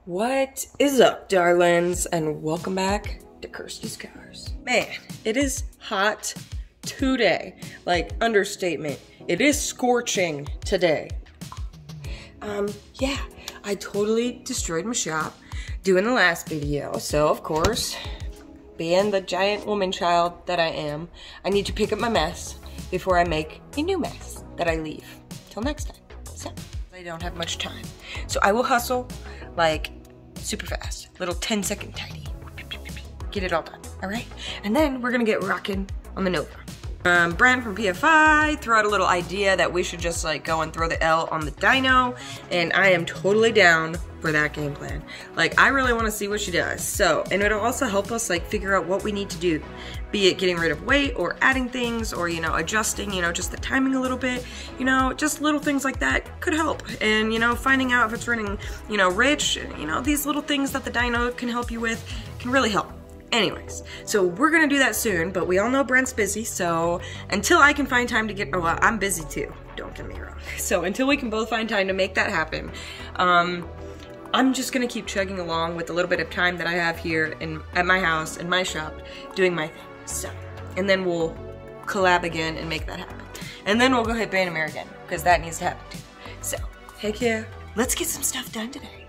What is up, darlings, and welcome back to Kirsties'Karz. Man, it is hot today. Like, understatement. It is scorching today. Yeah, I totally destroyed my shop doing the last video, so of course, being the giant woman child that I am, I need to pick up my mess before I make a new mess that I leave till next time. So, I don't have much time. So I will hustle like super fast, little 10-second tidy. Get it all done, all right? And then we're gonna get rocking on the Nova. Brand from PFI threw out a little idea that we should just like go and throw the L on the dyno, and I am totally down for that game plan. Like, I really want to see what she does. So, and it'll also help us like figure out what we need to do, be it getting rid of weight or adding things or, you know, adjusting, you know, just the timing a little bit, you know, just little things like that could help. And, you know, finding out if it's running, you know, rich, you know, these little things that the dyno can help you with can really help. Anyways, so we're gonna do that soon, but we all know Brent's busy, so until I can find time to get, well, I'm busy too, don't get me wrong. So until we can both find time to make that happen, I'm just gonna keep chugging along with the little bit of time that I have here at my house, in my shop, doing my thing. So, and then we'll collab again and make that happen. And then we'll go hit Bannermere again, because that needs to happen too. So, heck yeah, let's get some stuff done today.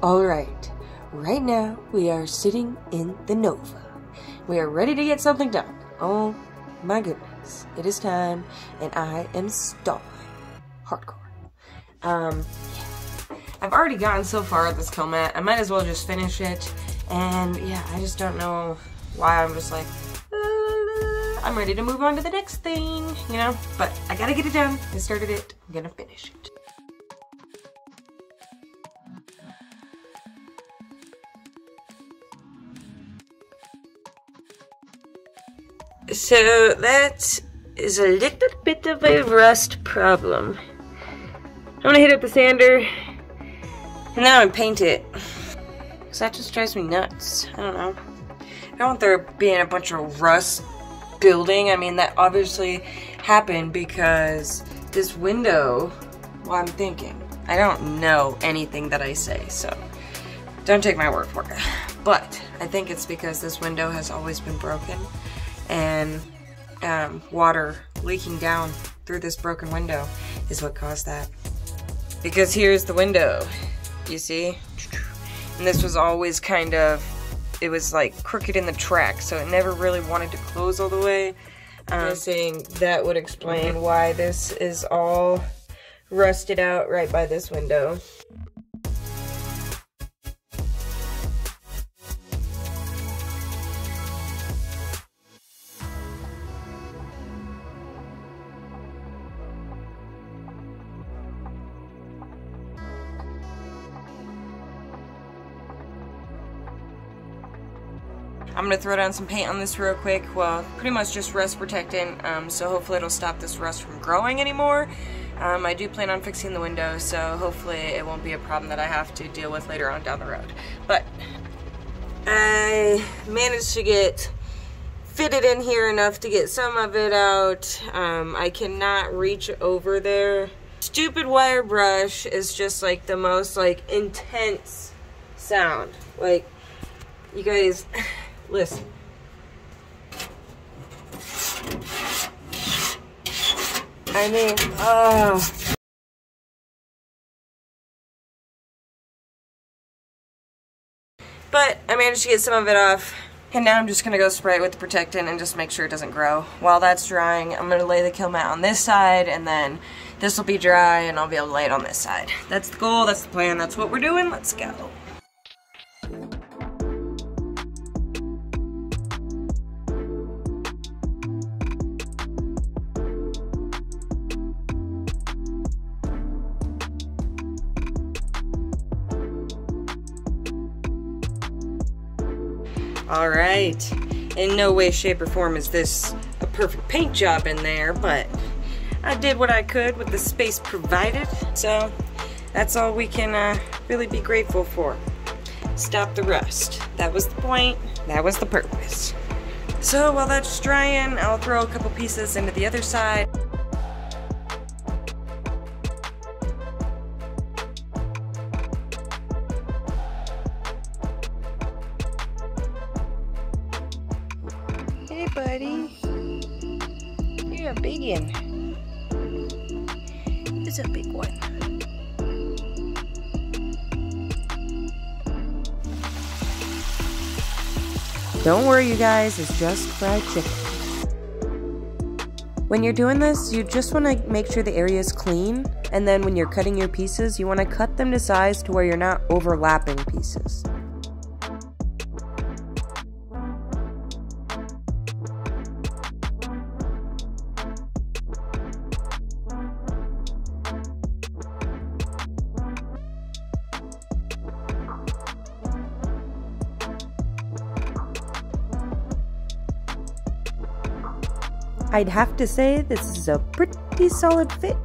Alright, right now we are sitting in the Nova. We are ready to get something done. Oh my goodness, it is time, and I am stalling hardcore. Yeah. I've already gotten so far at this kill mat, I might as well just finish it, and yeah, I just don't know why I'm just like, I'm ready to move on to the next thing, you know? But I gotta get it done. I started it, I'm gonna finish it. So that is a little bit of a rust problem. I'm gonna hit up the sander, and then I'm gonna paint it. Cause that just drives me nuts. I don't know. I don't want there being a bunch of rust building. I mean, that obviously happened because this window, well, I'm thinking. I don't know anything that I say, so don't take my word for it. But I think it's because this window has always been broken, and water leaking down through this broken window is what caused that. Because here's the window, you see? And this was always kind of, it was like crooked in the track, so it never really wanted to close all the way. I'm saying that would explain why this is all rusted out right by this window. I'm gonna throw down some paint on this real quick. Well, pretty much just rust protectant, so hopefully it'll stop this rust from growing anymore. I do plan on fixing the window, so hopefully it won't be a problem that I have to deal with later on down the road. But I managed to get fitted in here enough to get some of it out. I cannot reach over there. Stupid wire brush is just like the most like intense sound. Like, you guys, listen. I mean, but I managed to get some of it off, and now I'm just gonna go spray it with the protectant and just make sure it doesn't grow. While that's drying, I'm gonna lay the kill mat on this side, and then this will be dry, and I'll be able to lay it on this side. That's the goal, that's the plan, that's what we're doing, let's go. Alright, in no way, shape, or form is this a perfect paint job in there, but I did what I could with the space provided, so that's all we can really be grateful for. Stop the rust. That was the point. That was the purpose. So while that's drying, I'll throw a couple pieces into the other side. Hey buddy, you're a big one. It's a big one. Don't worry you guys, it's just fried chicken. When you're doing this, you just want to make sure the area is clean, and then when you're cutting your pieces, you want to cut them to size to where you're not overlapping pieces. I'd have to say this is a pretty solid fit.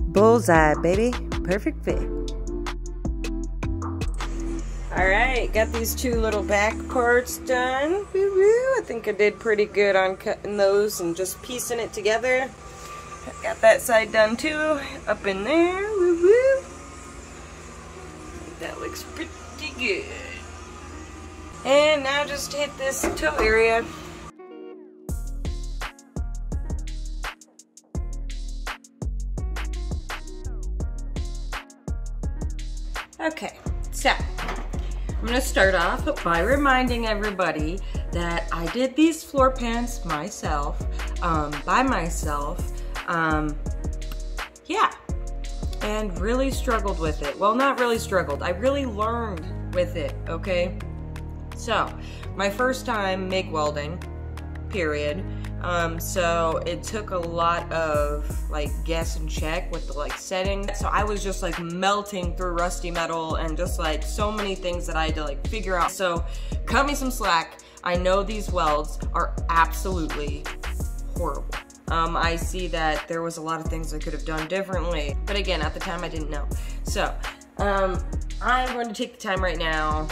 Bullseye, baby. Perfect fit. Alright, got these two little back parts done. Woo-woo. I think I did pretty good on cutting those and just piecing it together. Got that side done too, up in there. Woo-woo. That looks pretty good. And now just hit this toe area. Okay, so I'm going to start off by reminding everybody that I did these floor pans myself, by myself, yeah, and really struggled with it. Well, not really struggled, I really learned with it, okay? So, my first time MIG welding, period. So it took a lot of like guess and check with the like setting. So I was just like melting through rusty metal and just like so many things that I had to like figure out. So cut me some slack. I know these welds are absolutely horrible. I see that there was a lot of things I could have done differently, but again, at the time I didn't know. So I'm going to take the time right now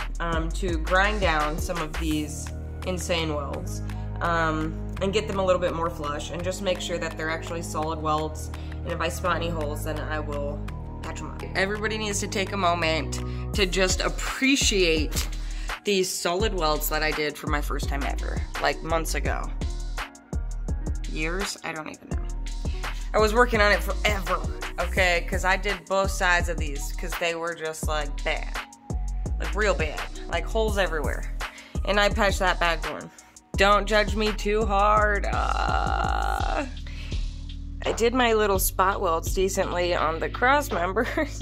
to grind down some of these insane welds. And get them a little bit more flush and just make sure that they're actually solid welds, and if I spot any holes then I will patch them up. Everybody needs to take a moment to just appreciate these solid welds that I did for my first time ever, like months ago. Years? I don't even know. I was working on it forever, okay, because I did both sides of these because they were just like bad, like real bad, like holes everywhere, and I patched that back one. Don't judge me too hard. I did my little spot welds decently on the cross members.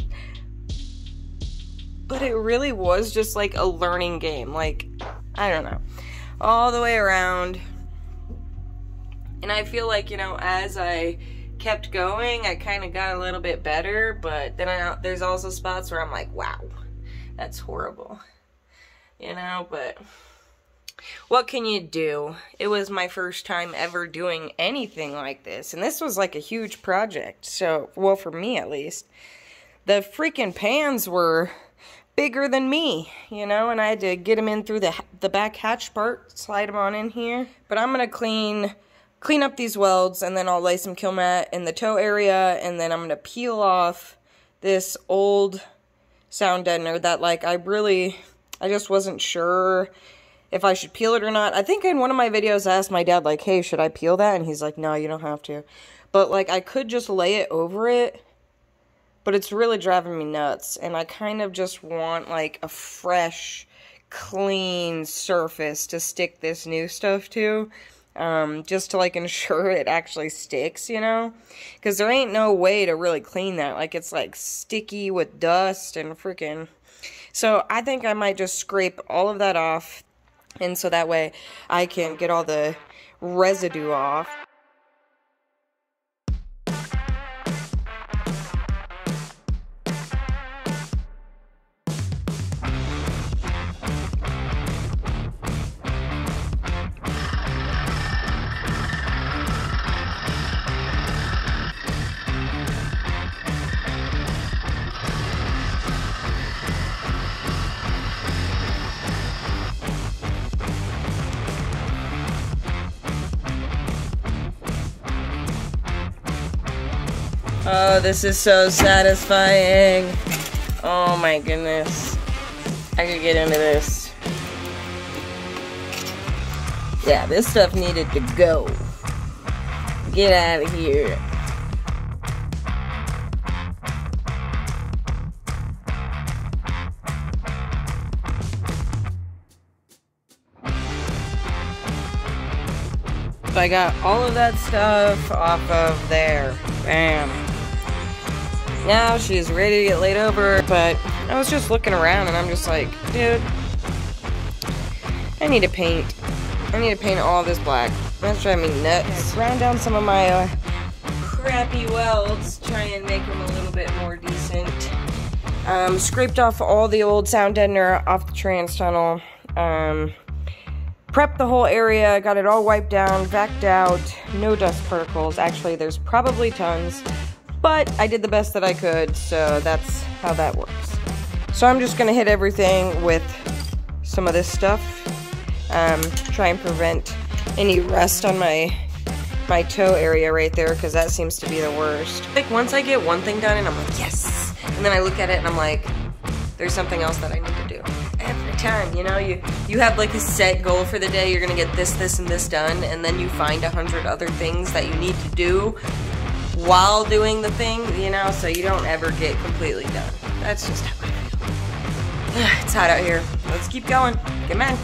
But it really was just like a learning game. Like, I don't know. All the way around. And I feel like, you know, as I kept going, I kind of got a little bit better. But then there's also spots where I'm like, wow, that's horrible. You know, but what can you do? It was my first time ever doing anything like this, and this was like a huge project. So, well, for me at least, the freaking pans were bigger than me, you know, and I had to get them in through the back hatch part, slide them on in here. But I'm gonna clean up these welds, and then I'll lay some kill mat in the toe area, and then I'm gonna peel off this old sound deadener that like I just wasn't sure if I should peel it or not. I think in one of my videos I asked my dad, like, hey, should I peel that? And he's like, no, you don't have to. But, like, I could just lay it over it, but it's really driving me nuts. And I kind of just want, like, a fresh, clean surface to stick this new stuff to. Just to, like, ensure it actually sticks, you know? Because there ain't no way to really clean that. Like, it's, like, sticky with dust and freaking... So I think I might just scrape all of that off, and so that way I can get all the residue off. Oh, this is so satisfying. Oh my goodness. I could get into this. Yeah, this stuff needed to go. Get out of here. So I got all of that stuff off of there. Bam. Now she's ready to get laid over, but I was just looking around and I'm just like, dude, I need to paint. I need to paint all this black. That's driving me nuts. Grind down some of my crappy welds, try and make them a little bit more decent. Scraped off all the old sound deadener off the trans tunnel. Prepped the whole area, got it all wiped down, vacuumed out, no dust particles. Actually, there's probably tons. But I did the best that I could, so that's how that works. So I'm just gonna hit everything with some of this stuff. Try and prevent any rust on my toe area right there, because that seems to be the worst. Like once I get one thing done and I'm like, yes! And then I look at it and I'm like, there's something else that I need to do. Every time, you know, you have like a set goal for the day, you're gonna get this, this, and this done, and then you find 100 other things that you need to do while doing the thing, you know, so you don't ever get completely done. That's just how I feel. It's hot out here. Let's keep going. Come on.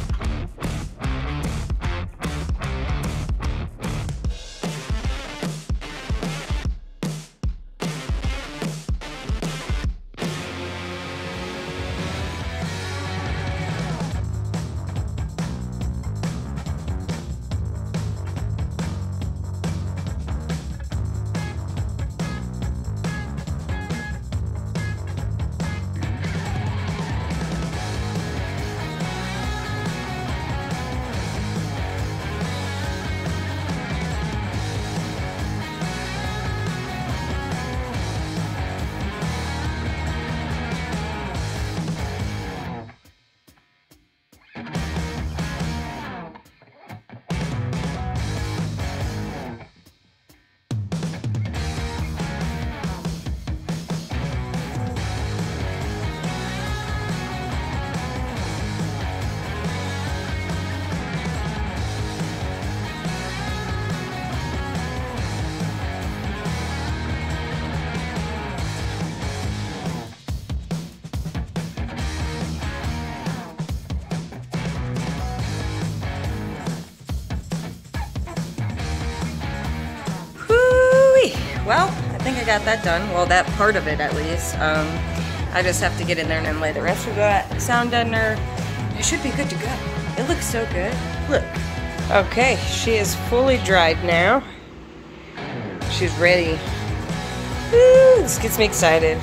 Well, I think I got that done. Well, that part of it at least. I just have to get in there and then lay the rest of that sound deadener. It should be good to go. It looks so good. Look. Okay, she is fully dried now. She's ready. Woo, this gets me excited.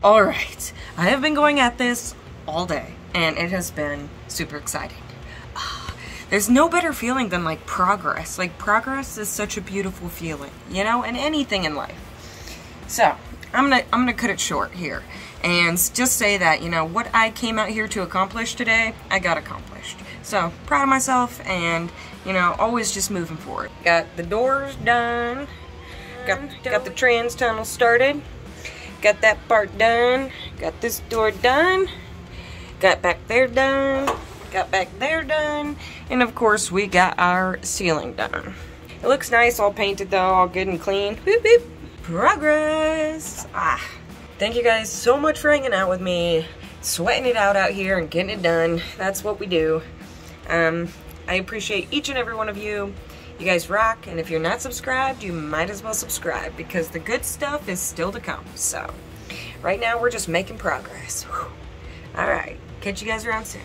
Alright, I have been going at this all day, and it has been super exciting. There's no better feeling than like progress. Like progress is such a beautiful feeling, you know, in anything in life. So, I'm gonna cut it short here and just say that, you know, what I came out here to accomplish today, I got accomplished. So, proud of myself, and, you know, always just moving forward. Got the doors done, got the trans tunnel started, got that part done, got this door done, got back there done, got back there done, and of course we got our ceiling done. It looks nice, all painted though, all good and clean. Boop, boop. Progress! Thank you guys so much for hanging out with me, sweating it out here and getting it done. That's what we do. I appreciate each and every one of you. You guys rock, and if you're not subscribed, you might as well subscribe, because the good stuff is still to come. So, right now we're just making progress. Alright, catch you guys around soon.